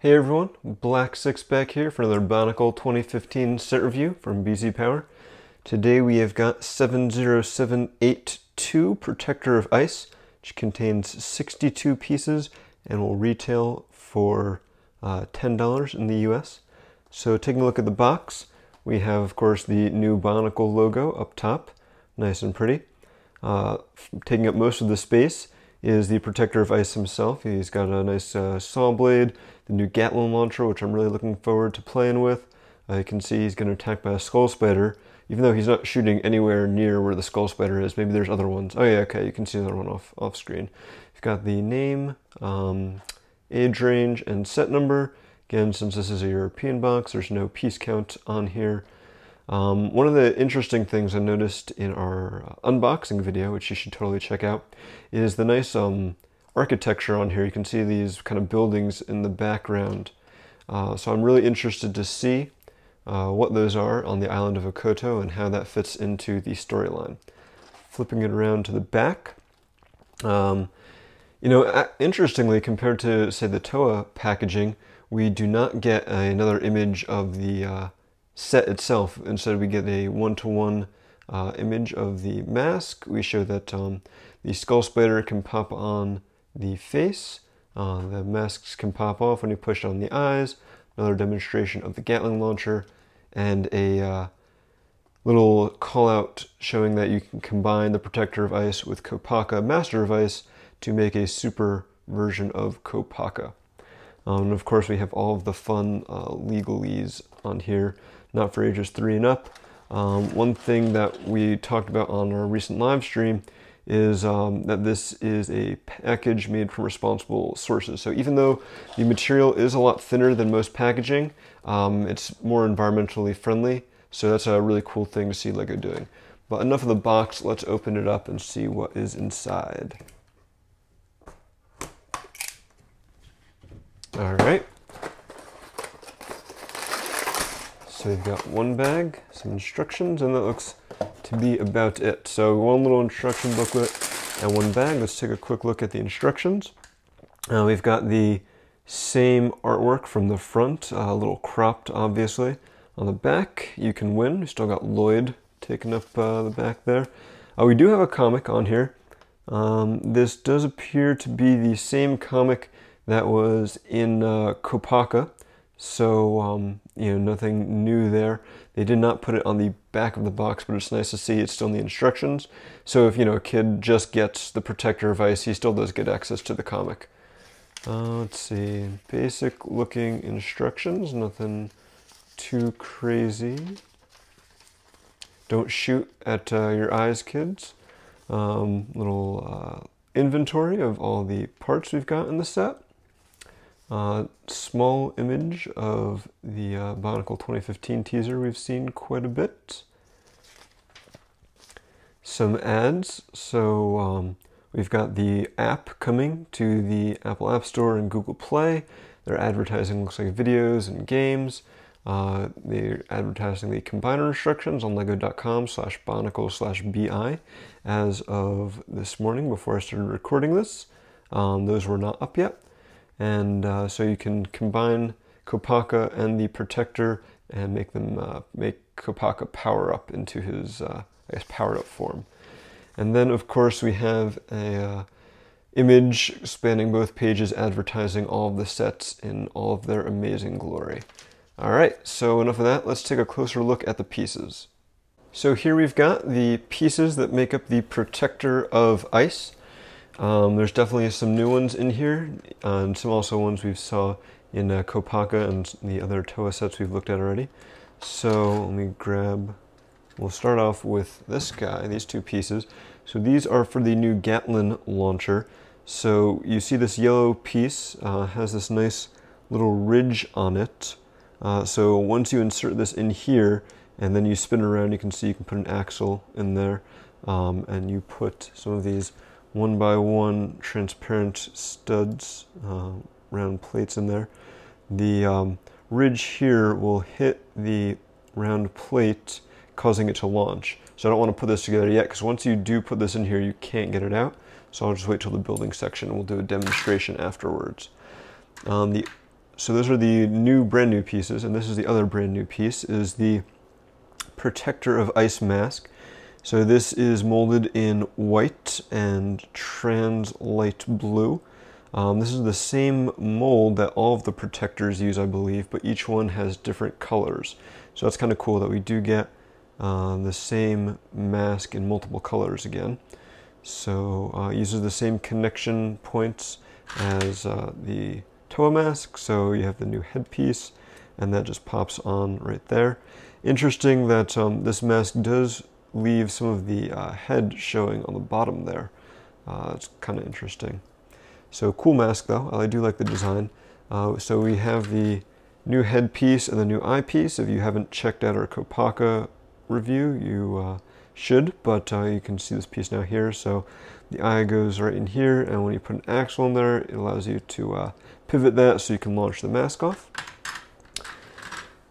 Hey everyone, Black Six back here for another Bionicle 2015 set review from BZPower. Today we have got 70782 Protector of Ice, which contains 62 pieces and will retail for $10 in the US. So taking a look at the box, we have of course the new Bionicle logo up top, nice and pretty. Taking up most of the space is the Protector of Ice himself. He's got a nice saw blade, the new Gatling launcher, which I'm really looking forward to playing with. You can see he's getting attacked by a skull spider, even though he's not shooting anywhere near where the skull spider is. Maybe there's other ones. Oh yeah, okay, you can see another one off screen. You've got the name, age range, and set number. Again, since this is a European box, there's no piece count on here. One of the interesting things I noticed in our unboxing video, which you should totally check out, is the nice architecture on here. You can see these kind of buildings in the background. So I'm really interested to see what those are on the island of Okoto and how that fits into the storyline. Flipping it around to the back. Interestingly, compared to, say, the Toa packaging, we do not get another image of the set itself. Instead, we get a one-to-one image of the mask. We show that the skull spider can pop on the face. The masks can pop off when you push on the eyes. Another demonstration of the Gatling launcher, and a little call out showing that you can combine the Protector of Ice with Kopaka Master of Ice to make a super version of Kopaka. And of course we have all of the fun legalese on here, not for ages 3 and up. One thing that we talked about on our recent live stream is that this is a package made from responsible sources. So even though the material is a lot thinner than most packaging, it's more environmentally friendly. So that's a really cool thing to see LEGO doing. But enough of the box, let's open it up and see what is inside. All right. So we've got one bag, some instructions, and that looks to be about it. So one little instruction booklet and one bag. Let's take a quick look at the instructions. We've got the same artwork from the front, a little cropped obviously. On the back, you can win. We still got Lloyd taking up the back there. We do have a comic on here. This does appear to be the same comic that was in Kopaka. So, nothing new there. They did not put it on the back of the box, but it's nice to see it's still in the instructions. So if, a kid just gets the Protector of Ice, he still does get access to the comic. Let's see, basic looking instructions, nothing too crazy. Don't shoot at your eyes, kids. Little inventory of all the parts we've got in the set. Small image of the Bionicle 2015 teaser we've seen quite a bit. Some ads. So we've got the app coming to the Apple App Store and Google Play. They're advertising, looks like, videos and games. They're advertising the combiner instructions on lego.com/bionicle/bi as of this morning before I started recording this. Those were not up yet. And so you can combine Kopaka and the Protector and make them make Kopaka power up into his, powered up form. And then of course we have a image spanning both pages advertising all of the sets in all of their amazing glory. All right, so enough of that. Let's take a closer look at the pieces. So here we've got the pieces that make up the Protector of Ice. There's definitely some new ones in here, and some also ones we saw in Kopaka and the other Toa sets we've looked at already. So let me we'll start off with this guy, these two pieces. So these are for the new Gatling launcher. So you see this yellow piece has this nice little ridge on it. So once you insert this in here and then you spin around, you can see you can put an axle in there, and you put some of these 1x1 transparent studs, round plates in there. The ridge here will hit the round plate, causing it to launch. So I don't want to put this together yet, because once you do put this in here, you can't get it out. So I'll just wait till the building section and we'll do a demonstration afterwards. The So those are the brand new pieces, and this is the other brand new piece, is the Protector of Ice mask. So this is molded in white and trans light blue. This is the same mold that all of the protectors use, I believe, but each one has different colors. So that's kind of cool that we do get the same mask in multiple colors again. So it uses the same connection points as the Toa mask, so you have the new headpiece, and that just pops on right there. Interesting that this mask does leave some of the head showing on the bottom there. It's kind of interesting. So cool mask though, I do like the design. So we have the new headpiece and the new eyepiece. If you haven't checked out our Kopaka review, you should, but you can see this piece now here. So the eye goes right in here, and when you put an axle in there, it allows you to pivot that so you can launch the mask off.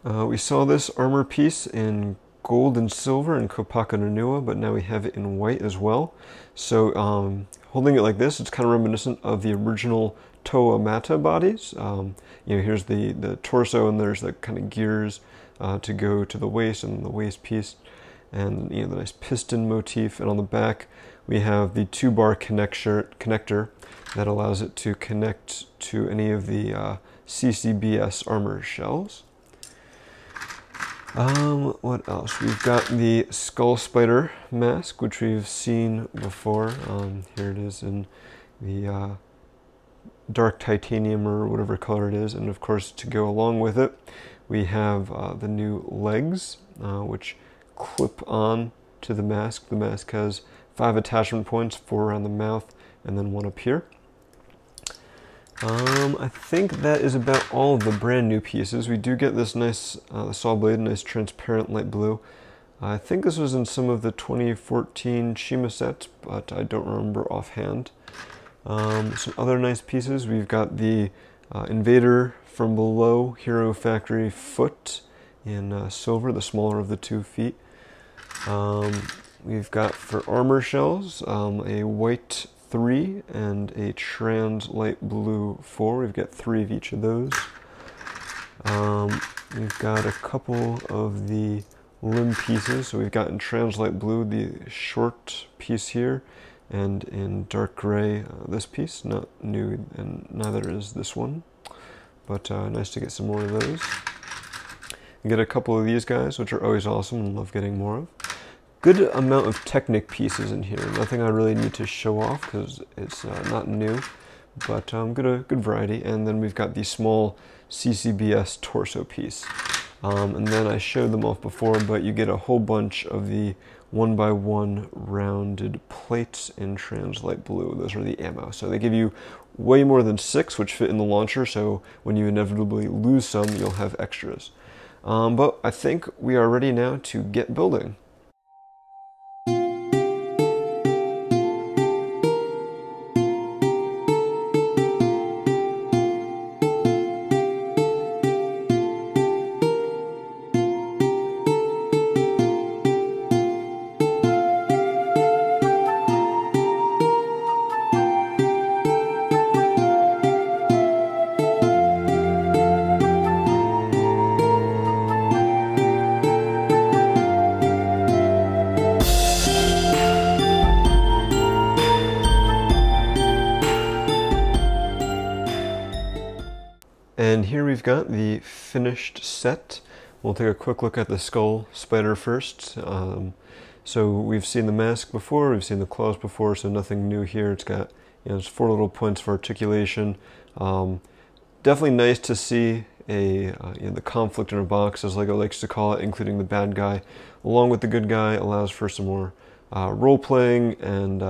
We saw this armor piece in gold and silver in Kopaka Nanua, but now we have it in white as well. So holding it like this, it's kind of reminiscent of the original Toa Mata bodies. Here's the torso, and there's the kind of gears to go to the waist, and the waist piece, and the nice piston motif. And on the back, we have the 2-bar connector that allows it to connect to any of the CCBS armor shells. What else? We've got the Skull Spider mask, which we've seen before. Here it is in the dark titanium or whatever color it is. And of course, to go along with it, we have the new legs, which clip on to the mask. The mask has 5 attachment points, 4 around the mouth, and then 1 up here. I think that is about all of the brand new pieces. We do get this nice saw blade, nice transparent light blue. I think this was in some of the 2014 Shima sets, but I don't remember offhand. Some other nice pieces. We've got the Invader from Below Hero Factory foot in silver, the smaller of the 2 feet. We've got for armor shells a white 3 and a trans light blue 4. We've got 3 of each of those. We've got a couple of the limb pieces. So we've got in trans light blue the short piece here, and in dark gray this piece. Not new, and neither is this one, but nice to get some more of those. You get a couple of these guys, which are always awesome and love getting more of. Good amount of Technic pieces in here. Nothing I really need to show off because it's not new, but good variety. And then we've got the small CCBS torso piece. And then I showed them off before, but you get a whole bunch of the 1x1 rounded plates in trans light blue. Those are the ammo. So they give you way more than 6, which fit in the launcher. So when you inevitably lose some, you'll have extras. But I think we are ready now to get building. And here we've got the finished set. We'll take a quick look at the Skull Spider first. So we've seen the mask before, we've seen the claws before, so nothing new here. It's got there's 4 little points for articulation. Definitely nice to see the conflict in a box, as LEGO likes to call it, including the bad guy, along with the good guy. Allows for some more role playing and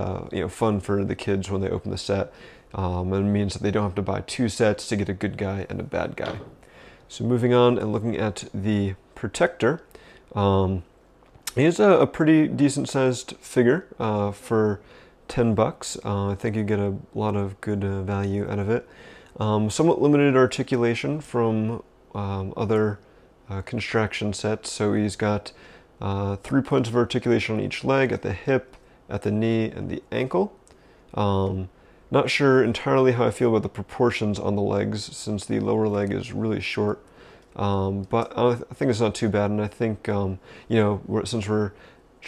fun for the kids when they open the set. And it means that they don't have to buy 2 sets to get a good guy and a bad guy. So moving on and looking at the Protector, he is a pretty decent sized figure for $10. I think you get a lot of good value out of it. Somewhat limited articulation from other construction sets. So he's got 3 points of articulation on each leg, at the hip, at the knee, and the ankle. Not sure entirely how I feel about the proportions on the legs, since the lower leg is really short. But I think it's not too bad, and I think, you know, since we're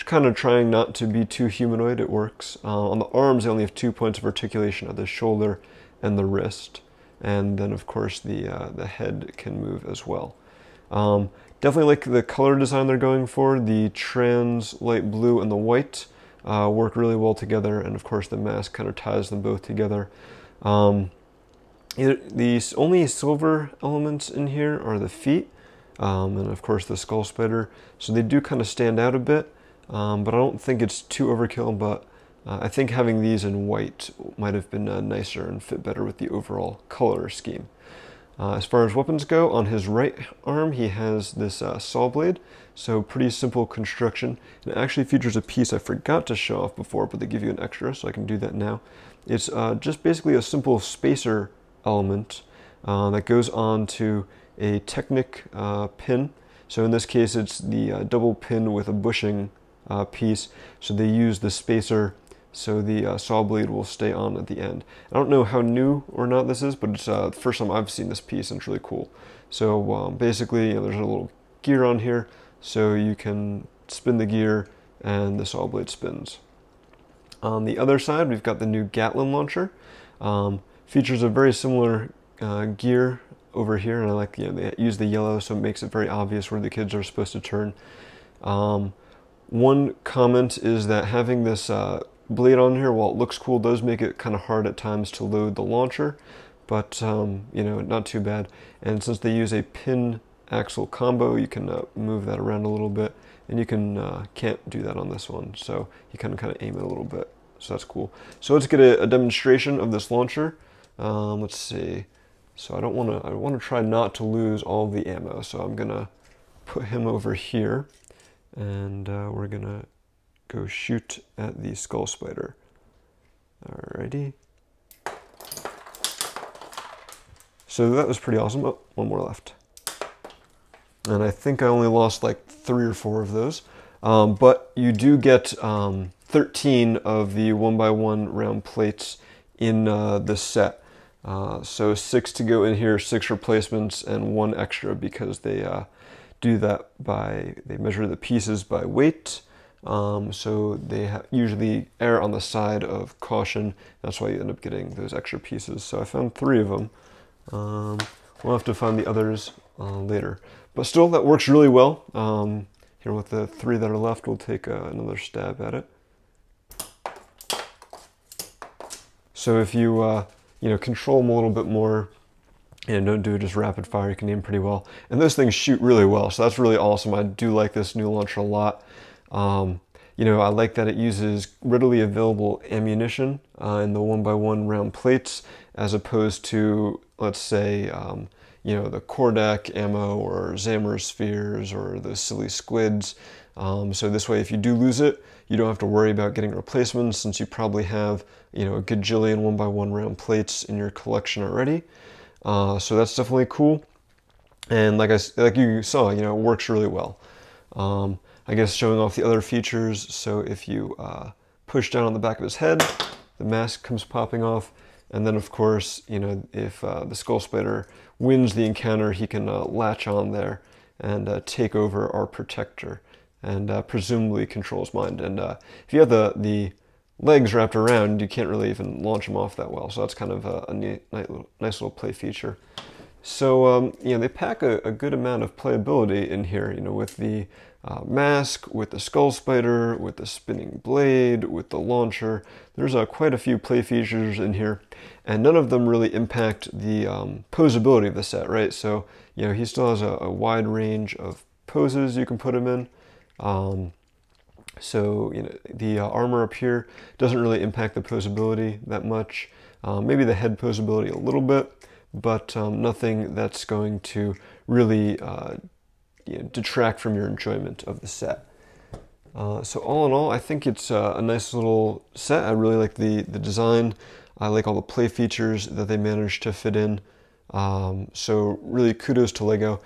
kind of trying not to be too humanoid, it works. On the arms, they only have 2 points of articulation at the shoulder and the wrist. And then, of course, the head can move as well. Definitely like the color design they're going for. The trans light blue and the white work really well together, and of course the mask kind of ties them both together. The only silver elements in here are the feet, and of course the skull spider, so they do kind of stand out a bit, but I don't think it's too overkill. But I think having these in white might have been nicer and fit better with the overall color scheme. As far as weapons go, on his right arm he has this saw blade, so pretty simple construction. It actually features a piece I forgot to show off before, but they give you an extra, so I can do that now. It's just basically a simple spacer element that goes on to a Technic pin. So in this case it's the double pin with a bushing piece, so they use the spacer so the saw blade will stay on at the end. I don't know how new or not this is, but it's the first time I've seen this piece, and it's really cool. So basically, you know, there's a little gear on here, so you can spin the gear and the saw blade spins. On the other side, we've got the new Gatling launcher. Features a very similar gear over here, and I like, you know, they use the yellow, so it makes it very obvious where the kids are supposed to turn. One comment is that having this blade on here, while it looks cool, does make it kind of hard at times to load the launcher, but you know, not too bad. And since they use a pin axle combo, you can move that around a little bit, and you can't do that on this one, so you can kind of aim it a little bit, so that's cool. So let's get a demonstration of this launcher. Let's see. So I want to try not to lose all the ammo, so I'm gonna put him over here, and we're gonna go shoot at the skull spider. Alrighty. So that was pretty awesome. Oh, one more left. And I think I only lost like 3 or 4 of those. But you do get 13 of the 1x1 round plates in this set. So 6 to go in here, 6 replacements, and 1 extra because they do that they measure the pieces by weight. So they usually err on the side of caution. That's why you end up getting those extra pieces. So I found 3 of them. We'll have to find the others later. But still, that works really well. Here with the 3 that are left, we'll take another stab at it. So if you you know, control them a little bit more and don't do just rapid fire, you can aim pretty well. And those things shoot really well, so that's really awesome. I do like this new launcher a lot. You know, I like that it uses readily available ammunition in the 1x1 round plates, as opposed to, let's say, you know, the Kordak ammo or Zammer spheres or the silly squids. So this way, if you do lose it, you don't have to worry about getting replacements, since you probably have, you know, a gajillion 1x1 round plates in your collection already. So that's definitely cool. And like you saw, you know, it works really well. I guess showing off the other features, so if you push down on the back of his head, the mask comes popping off, and then of course, you know, if the skull spider wins the encounter, he can latch on there and take over our protector, and presumably control his mind. And if you have the legs wrapped around, you can't really even launch him off that well, so that's kind of a nice little play feature. So, you know, they pack a good amount of playability in here, you know, with the mask, with the skull spider, with the spinning blade, with the launcher. There's quite a few play features in here, and none of them really impact the posability of the set, right? So, you know, he still has a wide range of poses you can put him in. So, you know, the armor up here doesn't really impact the posability that much. Maybe the head posability a little bit, but nothing that's going to really you know, detract from your enjoyment of the set. So all in all, I think it's a nice little set. I really like the design. I like all the play features that they managed to fit in. So really kudos to LEGO.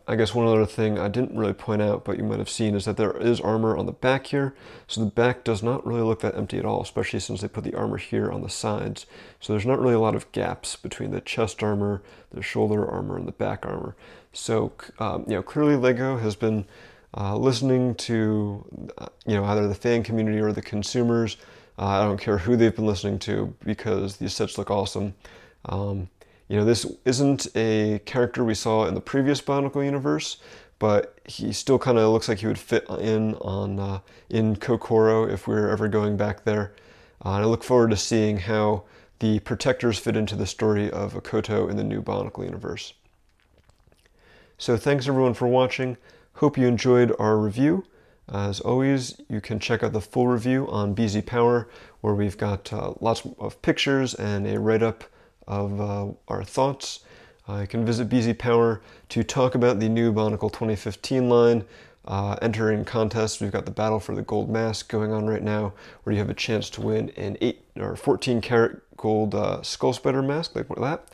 I guess one other thing I didn't really point out, but you might have seen, is that there is armor on the back here. So the back does not really look that empty at all, especially since they put the armor here on the sides. So there's not really a lot of gaps between the chest armor, the shoulder armor, and the back armor. So, clearly LEGO has been listening to, either the fan community or the consumers. I don't care who they've been listening to, because these sets look awesome. This isn't a character we saw in the previous Bionicle universe, but he still kind of looks like he would fit in in Kokoro if we were ever going back there. And I look forward to seeing how the protectors fit into the story of Akoto in the new Bionicle universe. So thanks everyone for watching. Hope you enjoyed our review. As always, you can check out the full review on BZPower, where we've got lots of pictures and a write-up of our thoughts. You can visit BZPower to talk about the new Bionicle 2015 line. Entering contests, we've got the Battle for the Gold Mask going on right now, where you have a chance to win an 8 or 14 karat gold Skull Spider mask, like that.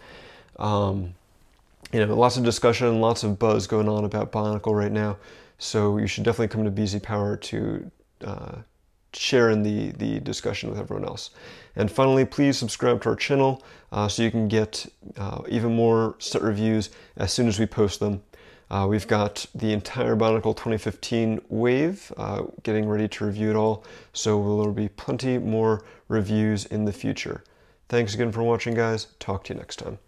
Lots of discussion, lots of buzz going on about Bionicle right now, so you should definitely come to BZPower to share in the discussion with everyone else. And finally, please subscribe to our channel so you can get even more set reviews as soon as we post them. We've got the entire Bionicle 2015 wave getting ready to review it all, so there will be plenty more reviews in the future. Thanks again for watching, guys. Talk to you next time.